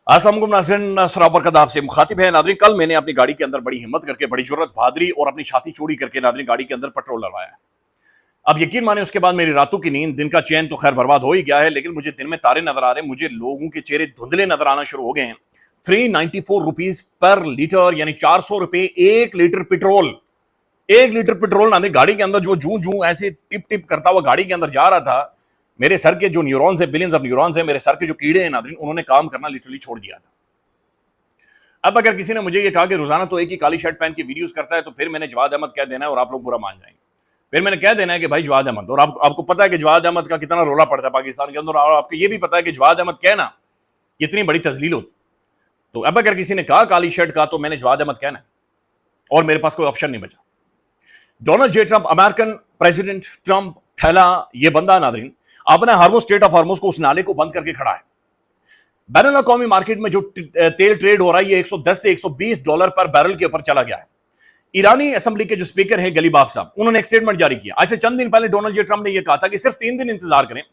अस्सलाम वालेकुम नाज़रीन, सराब बरकत आपसे मुखातिब है। नाज़रीन, कल मैंने अपनी गाड़ी के अंदर बड़ी हिम्मत करके, बड़ी जुर्रत बहादुरी और अपनी छाती चौड़ी करके नाज़रीन गाड़ी के अंदर पेट्रोल डलवाया। अब यकीन माने उसके बाद मेरी रातों की नींद, दिन का चैन तो खैर बर्बाद हो ही गया है, लेकिन मुझे दिन में तारे नजर आ रहे हैं, मुझे लोगों के चेहरे धुंधले नजर आना शुरू हो गए हैं। 394 रुपीज पर लीटर, यानी 400 रुपए 1 लीटर पेट्रोल। 1 लीटर पेट्रोल नाज़रीन गाड़ी के अंदर जो जूं जूं ऐसे टिप टिप करता हुआ गाड़ी के अंदर जा रहा था, मेरे सर के जो न्यूरॉन्स है, बिलियंस ऑफ न्यूरॉन्स है, मेरे सर के जो कीड़े हैं नाज़रीन, उन्होंने काम करना लिटरली छोड़ दिया था। अब अगर किसी ने मुझे ये कहा कि रोजाना तो एक ही काली शर्ट पहन के वीडियोस करता है, तो फिर मैंने जवाद अहमद कह देना है और आप लोग बुरा मान जाएंगे। फिर मैंने कह देना है कि भाई जवाद अहमद, और आपको पता है कि जवाद अहमद का कितना रोला पड़ता है पाकिस्तान के अंदर, और आपको ये भी पता है कि जवाद अहमद कहना कितनी बड़ी तजलील होती। तो अब अगर किसी ने कहा काली शर्ट का, तो मैंने जवाद अहमद कहना है और मेरे पास कोई ऑप्शन नहीं बचा। Donald J Trump, American president Trump थैला, ये बंदा नादरीन अपने हार्मोज, स्टेट ऑफ हार्मोज को, उस नाले को बंद करके खड़ा है। बैनुल अक़वामी मार्केट में जो तेल ट्रेड हो रहा है, ये 110 से 120 डॉलर पर बैरल के ऊपर चला गया है। ईरानी असेंबली के जो स्पीकर हैं गलीबाफ साहब, उन्होंने एक स्टेटमेंट जारी किया। आज से चंद दिन पहले डोनाल्ड जे ट्रंप ने यह कहा था कि सिर्फ 3 दिन इंतजार करें,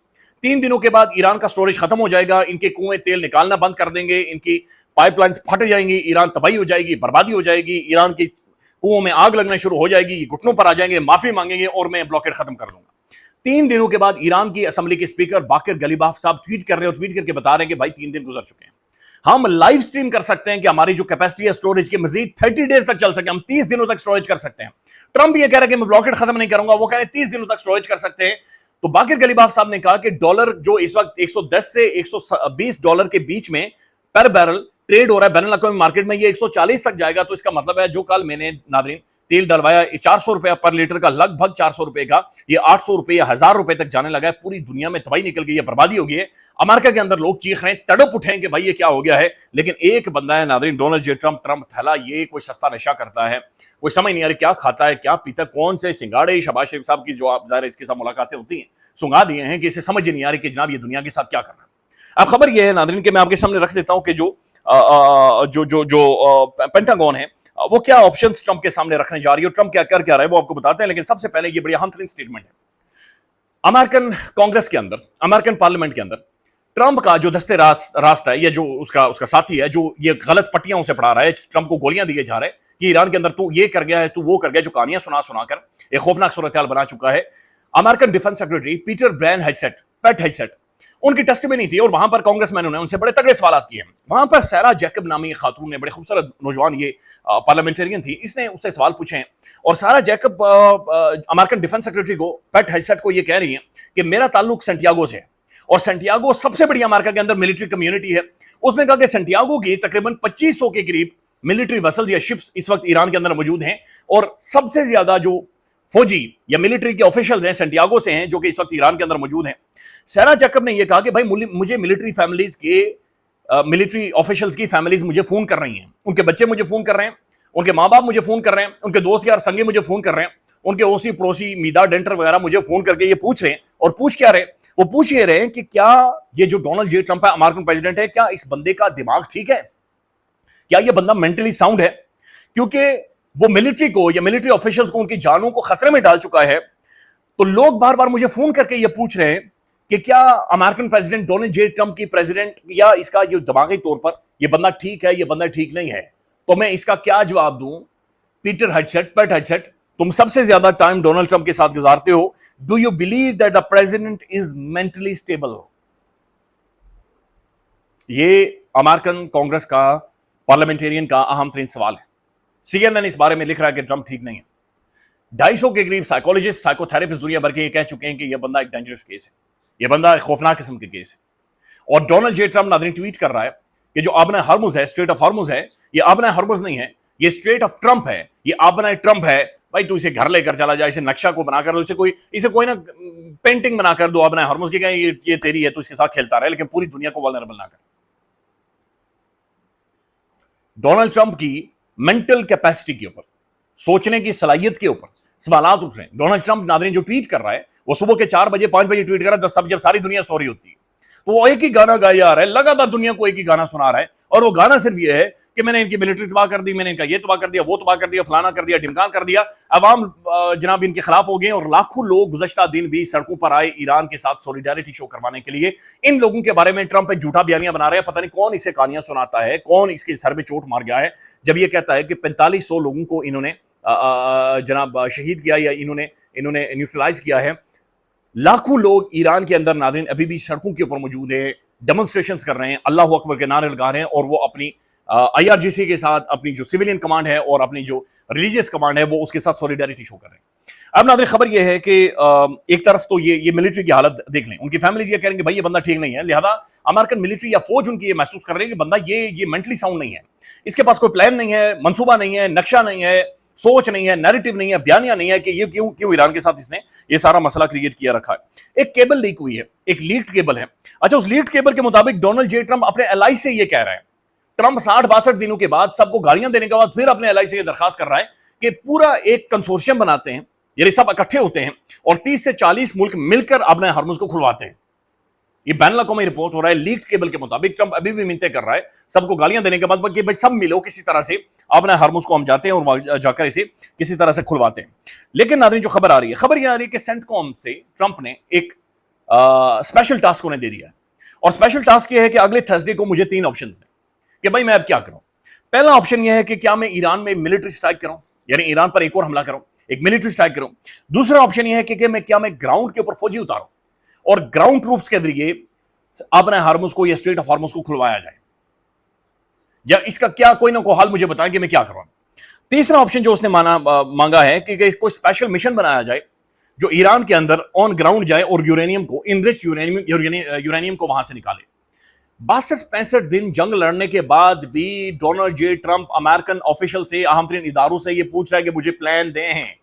3 दिनों के बाद ईरान का स्टोरेज खत्म हो जाएगा, इनके कुएं तेल निकालना बंद कर देंगे, इनकी पाइपलाइंस फट जाएंगी, ईरान तबाही हो जाएगी, बर्बादी हो जाएगी, ईरान की कुओं में आग लगना शुरू हो जाएगी, घुटनों पर आ जाएंगे, माफी मांगेंगे और मैं ब्लॉकेड खत्म कर दूंगा। 3 दिनों के बाद ईरान की असेंबली के स्पीकर बाकिर गलीबाफ साहब ट्वीट कर रहे हैं और ट्वीट करके बता रहे हैं कि भाई 3 दिन गुजर चुके हैं, हम लाइव स्ट्रीम कर सकते हैं कि हमारी जो कैपेसिटी है स्टोरेज की मजीद 30 डेज तक चल सके, हम 30 दिनों तक स्टोरेज कर सकते हैं। ट्रंप ये कह रहा है कि मैं ब्लॉकेड खत्म नहीं करूंगा, वो कह रहे हैं 30 दिनों तक स्टोरेज कर सकते हैं। तो बाकिर गलीबाफ साहब ने कहा कि डॉलर जो इस वक्त 110 से 120 डॉलर के बीच में पर बैरल ट्रेड हो रहा है बैनुल अक़वामी मार्केट में, ये 140 तक जाएगा। तो इसका मतलब है जो कल मैंने नादरीन तेल डलवाया 400 रुपए पर लीटर का, लगभग 400 रुपए का, ये 800 रुपए या 1000 रुपए तक जाने लगा है। पूरी दुनिया में तबाही निकल गई है, बर्बादी हो गई है। अमेरिका के अंदर लोग चीख रहे हैं, तड़प उठे कि भाई ये क्या हो गया है। लेकिन एक बंदा है Nadreen, Donald J Trump, Trump थैला, ये कोई सस्ता नशा करता है, कोई समझ नहीं आ रही क्या खाता है क्या पीता है, कौन से सिंगाड़े शहबाज शरीफ साहब की जो आप जाहिर इसके साथ मुलाकातें होती हैं सुंगा दिए हैं कि इसे समझ नहीं आ रही कि जनाब ये दुनिया के साथ क्या कर रहा है। अब खबर यह है नादरीन कि मैं आपके सामने रख देता हूं कि जो पेंटागन है वो क्या ऑप्शंस ट्रंप के सामने रखने जा रही है, ट्रंप क्या कर क्या रहा है वो आपको बताते हैं। लेकिन सबसे पहले ये बड़ी अहम तरीन स्टेटमेंट है। अमेरिकन कांग्रेस के अंदर, अमेरिकन पार्लियामेंट के अंदर ट्रंप का जो दस्ते रास्त है, ये जो उसका साथी है, जो ये गलत पट्टियां उसे पढ़ा रहा है, ट्रंप को गोलियां दिए जा रहे हैं कि ईरान के अंदर तू ये कर गया है, तू वो कर गया, जो कहानियां सुना सुनाकर एक खौफनाक सूरत हाल बना चुका है। American defence secretary Peter Brian Hegseth, Pete Hegseth, उनकी टेस्टिमनी थी और वहां पर कांग्रेसमैनों ने उनसे बड़े तगड़े सवाल किए। वहां पर सारा जैकब नामी खातून ने, बड़े खूबसूरत नौजवान ये पार्लियामेंटेरियन थी, इसने उससे सवाल पूछे हैं। और सारा जैकब अमेरिकन डिफेंस सेक्रेटरी को, पेट हेगसेट को, ये कह रही है कि मेरा ताल्लुक सेंटियागो से है और सेंटियागो सबसे बड़ी अमेरिका के अंदर मिलिट्री कम्युनिटी है। उसने कहा कि सेंटियागो की तकरीबन 2500 के करीब मिलिट्री वेसल्स या शिप्स इस वक्त ईरान के अंदर मौजूद हैं और सबसे ज्यादा जो फौजी या मिलिट्री के ऑफिशियल्स हैं सेंटियागो से हैं, जो कि इस वक्त ईरान के अंदर मौजूद हैं। सारा जैकब ने यह कहा कि भाई मुझे मिलिट्री फैमिलीज के, मिलिट्री ऑफिशियल्स की फैमिलीज मुझे फोन कर रही हैं, उनके बच्चे मुझे फोन कर रहे हैं, उनके माँ बाप मुझे फोन कर रहे हैं, उनके दोस्त यार संगे मुझे फोन कर रहे हैं, उनके ओसी पड़ोसी मीदा डेंटर वगैरह मुझे फोन करके ये पूछ रहे हैं। और पूछ क्या रहे, वो पूछ ये रहे हैं कि क्या ये जो डोनाल्ड जे ट्रंप है, अमेरिकन प्रेसिडेंट है, क्या इस बंदे का दिमाग ठीक है, क्या ये बंदा मेंटली साउंड है, क्योंकि वो मिलिट्री को या मिलिट्री ऑफिशियल्स को, उनकी जानों को खतरे में डाल चुका है। तो लोग बार बार मुझे फोन करके ये पूछ रहे हैं कि क्या American president Donald J Trump की प्रेसिडेंट या इसका ये दिमागी तौर पर ये बंदा ठीक है, ये बंदा ठीक नहीं है। तो मैं इसका क्या जवाब दूं? पीटर हेगसेट, पेट हेगसेट, तुम सबसे ज्यादा टाइम डोनाल्ड ट्रंप के साथ गुजारते हो, do you believe that the president is mentally stable? ये अमेरिकन कांग्रेस का, पार्लियामेंटेरियन का अहम तरीन सवाल है। सीएनएन इस बारे में लिख रहा है कि ट्रंप ठीक नहीं है। 250 के करीब साइकोलॉजिस्ट, साइकोथेरेपिस्ट दुनिया भर के ये कह चुके हैं कि यह बंदा एक डेंजरस केस है, यह बंदा एक खौफनाक किस्म के केस है। और Donald J Trump Nadreen tweet कर रहा है कि जो आबना हॉर्मुज है, स्ट्रेट ऑफ हॉर्मुज है, ये आबना हॉर्मुज नहीं है, ये स्ट्रेट ऑफ ट्रंप है, ये आबना ट्रंप है। भाई तू इसे घर लेकर चला जा, इसे नक्शा को बनाकर दो, इसे कोई ना पेंटिंग बनाकर दो आबना हॉर्मुज की, ये तेरी है, तू इसके साथ खेलता रहे, लेकिन पूरी दुनिया को वल्नरेबल ना कर। डोनाल्ड ट्रंप की मेंटल कैपेसिटी के ऊपर, सोचने की सलाहियत के ऊपर सवाल उठ रहे हैं। डोनाल्ड ट्रंप नादरीन जो ट्वीट कर रहा है, वो सुबह के 4 बजे 5 बजे ट्वीट कर रहा है, जब सारी दुनिया सो रही होती है, तो वो एक ही गाना गाया आ रहा है, लगातार दुनिया को एक ही गाना सुना रहा है। और वो गाना सिर्फ ये है कि मैंने इनकी मिलिट्री तबाह कर दी, मैंने इनका ये तबाह कर दिया, वो तबाह कर दिया, फलाना कर दिया, ढिमकान कर दिया। अवाम जनाब इनके खिलाफ हो गए और लाखों लोग गुज़श्ता दिन भी सड़कों पर आए ईरान के साथ सॉलिडारिटी शो करवाने के लिए। इन लोगों के बारे में ट्रंप एक झूठा बयानिया बना रहे हैं, पता नहीं कौन इसे कहानियां सुनाता है, कौन इसके सर में चोट मार गया है जब ये कहता है कि 4500 लोगों को इन्होंने जनाब शहीद किया या इन्होंने न्यूट्रलाइज किया है। लाखों लोग ईरान के अंदर नाज़रीन अभी भी सड़कों के ऊपर मौजूद है, डेमोन्स्ट्रेशंस कर रहे हैं, अल्लाह अकबर के नारे लगा रहे हैं और वो अपनी IRGC के साथ, अपनी जो सिविलियन कमांड है और अपनी जो रिलीजियस कमांड है, वो उसके साथ सॉलिडारिटी शो कर रहे हैं। अब नाज़रीन खबर यह है कि एक तरफ तो ये मिलिट्री की हालत देख लें, उनकी फैमिलीज ये कहेंगे भाई ये बंदा ठीक नहीं है, लिहाजा अमेरिकन मिलिट्री या फौज उनकी ये महसूस कर रही है कि बंदा ये मेंटली साउंड नहीं है, इसके पास कोई प्लान नहीं है, मंसूबा नहीं है, नक्शा नहीं है, सोच नहीं है, नैरेटिव नहीं है, बयानिया नहीं है कि ये क्यों ईरान के साथ इसने ये सारा मसला क्रिएट किया रखा है। एक केबल लीक हुई है, एक लीक्ड केबल है। अच्छा, उस लीक्ड केबल के मुताबिक डोनाल्ड जे ट्रंप अपने एलआई से ये कह रहे हैं, ट्रंप 60-62 दिनों के बाद सबको गालियां देने के बाद फिर अपने एलआई से ये दरखास्त कर रहा है कि पूरा एक कंसोर्शियम बनाते हैं, यानी सब इकट्ठे होते हैं और 30 से 40 मुल्क मिलकर अपने हरमुज को खुलवाते हैं। ये बैन अवी रिपोर्ट हो रहा है, लीक्ड केबल के मुताबिक ट्रंप अभी भी मिन्नतें कर रहा है सबको गालियां देने के बाद कि भाई सब मिलो किसी तरह से अपने हरमुज को हम जाते हैं और जाकर इसे किसी तरह से खुलवाते हैं। लेकिन नाज़रीन जो खबर आ रही है, खबर यह आ रही है कि सेंटकॉम से ट्रंप ने एक स्पेशल टास्क उन्हें दे दिया है और स्पेशल टास्क यह है कि अगले थर्सडे को मुझे 3 ऑप्शन दें कि भाई मैं अब क्या करूं। पहला ऑप्शन यह है कि क्या मैं ईरान में मिलिट्री स्ट्राइक करूं, यानी ईरान पर एक और हमला करूं, एक मिलिट्री स्ट्राइक करूं। दूसरा ऑप्शन यह है कि मैं ग्राउंड के ऊपर फौजी उतारूं और ग्राउंड ट्रूप्स के जरिए अपने हार्मुज को या स्ट्रेट ऑफ हार्मुज को खुलवाया जाए, या इसका क्या कोई ना कोई हाल मुझे बताएं कि मैं क्या करूं। तीसरा ऑप्शन जो उसने मांगा है कि कोई स्पेशल मिशन बनाया जाए जो ईरान के अंदर ऑन ग्राउंड जाए और यूरेनियम को, इनरिच यूरेनियम को वहां से निकाले। 62-65 दिन जंग लड़ने के बाद भी Donald J Trump American official से, अहम तरीन इदारों से ये पूछ रहा है कि मुझे प्लान दें,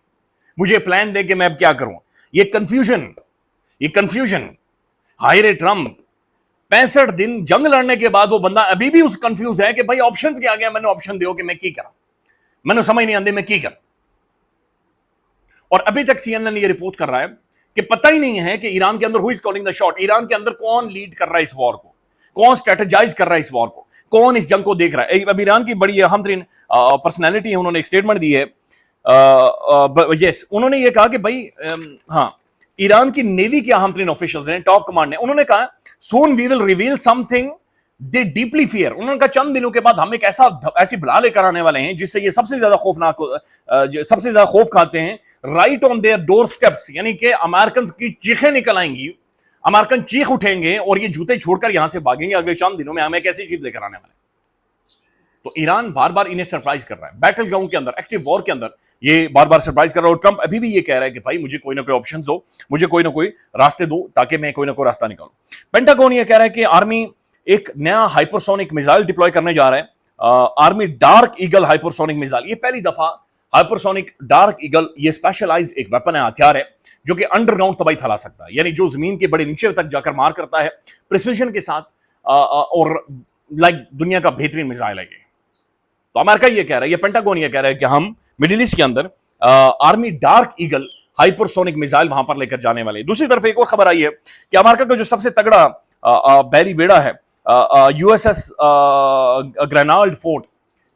मुझे प्लान दें कि मैं अब क्या करूं। ये कंफ्यूजन हाय रे ट्रंप, 65 दिन जंग लड़ने के बाद वो बंदा अभी भी उस कंफ्यूज है कि भाई ऑप्शंस क्या गया, मैंने ऑप्शन दियो कि मैं की करा, मैंने समझ नहीं आती मैं की कर। और अभी तक CNN ये रिपोर्ट कर रहा है कि पता ही नहीं है कि ईरान के अंदर who is calling the shot, Iran के अंदर कौन लीड कर रहा है इस वॉर को, कौन स्ट्रेटेजाइज कर रहा है इस वॉर को, कौन इस जंग को देख रहा है। अब ईरान की बड़ी अहम तरीन पर्सनैलिटी है, उन्होंने एक स्टेटमेंट दी है। यस, उन्होंने ये कहा कि भाई हाँ, ईरान की नेवी के अहम तरीन ऑफिशियल्स हैं, टॉप कमांड ने, उन्होंने कहा soon we will reveal something they deeply fear. उन्होंने कहा चंद दिनों के बाद हम एक ऐसी बला लेकर आने वाले हैं जिससे ये सबसे ज्यादा खौफ खाते हैं, right on their door steps, यानी कि अमेरिकन की चीखें निकल आएंगी, अमेरिकन चीख उठेंगे और ये जूते छोड़कर यहां से भागेंगे अगले चंद दिनों में, हम एक ऐसी चीज लेकर आने वाले। तो ईरान बार बार इन्हें सरप्राइज कर रहा है, बैटल ग्राउंड के अंदर, एक्टिव वॉर के अंदर ये बार बार सरप्राइज कर रहा है। और ट्रंप अभी भी ये कह रहा है कि भाई मुझे कोई ना कोई ऑप्शन दो, मुझे कोई ना कोई रास्ते दो ताकि मैं कोई ना कोई रास्ता निकालूं। पेंटागन ये कह रहा है कि आर्मी एक नया हाइपरसोनिक मिसाइल डिप्लॉय करने जा रहा है, army dark eagle hypersonic missile. ये पहली दफा हाइपरसोनिक डार्क ईगल, ये स्पेशलाइज्ड एक वेपन है, हथियार है जो कि अंडरग्राउंड तबाही फैला सकता है, यानी जो जमीन के बड़े नीचे तक जाकर मार करता है प्रिसीजन के साथ, और लाइक दुनिया का बेहतरीन मिसाइल है ये। तो अमेरिका ये कह रहा है, ये पेंटागन ये कह रहा है कि हम मिडिल ईस्ट के अंदर army dark eagle hypersonic missile वहां पर लेकर जाने वाले हैं। दूसरी तरफ एक और खबर आई है कि अमेरिका का जो सबसे तगड़ा बैरी बेड़ा है, USS ग्रेनाल्ड फोर्ट,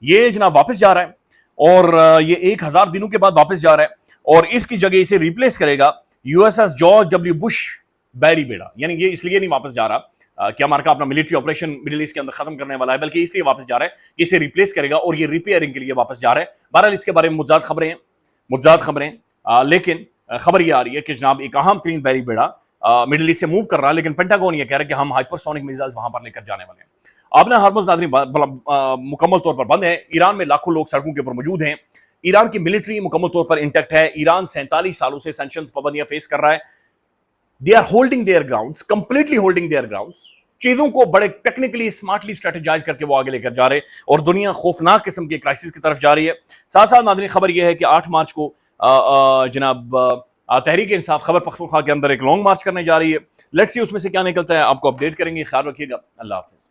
ये जनाब वापस जा रहा है और ये 1000 दिनों के बाद वापस जा रहा है और इसकी जगह इसे रिप्लेस करेगा USS जॉर्ज W बुश बैरी बेड़ा। यानी ये इसलिए नहीं वापस जा रहा कि अमेरिका अपना मिलिट्री ऑपरेशन मिडिल ईस्ट के अंदर खत्म करने वाला है, बल्कि इसलिए वापस जा रहा है कि इसे रिप्लेस करेगा और ये रिपेयरिंग के लिए वापस जा रहा है। बहरहाल इसके बारे में मुज्जाद खबरें हैं, लेकिन खबर ये आ रही है कि जनाब एक अहम तरीन बैरी बेड़ा मिडिल ईस्ट से मूव कर रहा है, लेकिन पेंटागन ये कह रहा है कि हम हाइपरसोनिक मिसाइल्स वहां पर लेकर जाने वाले हैं। आपने हार्मुज नाज़रीन मुकम्मल तौर पर बंद है, ईरान में लाखों लोग सड़कों के ऊपर मौजूद हैं, ईरान की मिलिट्री मुकम्मल तौर पर इंटैक्ट है, ईरान 47 सालों से सैंक्शंस पाबंदियां फेस कर रहा है। They are holding their grounds, completely holding their grounds, चीजों को बड़े टेक्निकली स्मार्टली स्ट्रेटेजाइज करके वो आगे लेकर जा रहे और दुनिया खौफनाक किस्म के क्राइसिस की तरफ जा रही है। साथ साथ नाज़रीन खबर यह है कि 8 मार्च को जनाब तहरीक इंसाफ खैबर पख्तूनख्वा के अंदर एक लॉन्ग मार्च करने जा रही है। लेट्स सी उसमें से क्या निकलता है, आपको अपडेट करेंगे। ख्याल रखिएगा, अल्लाह हाफिज।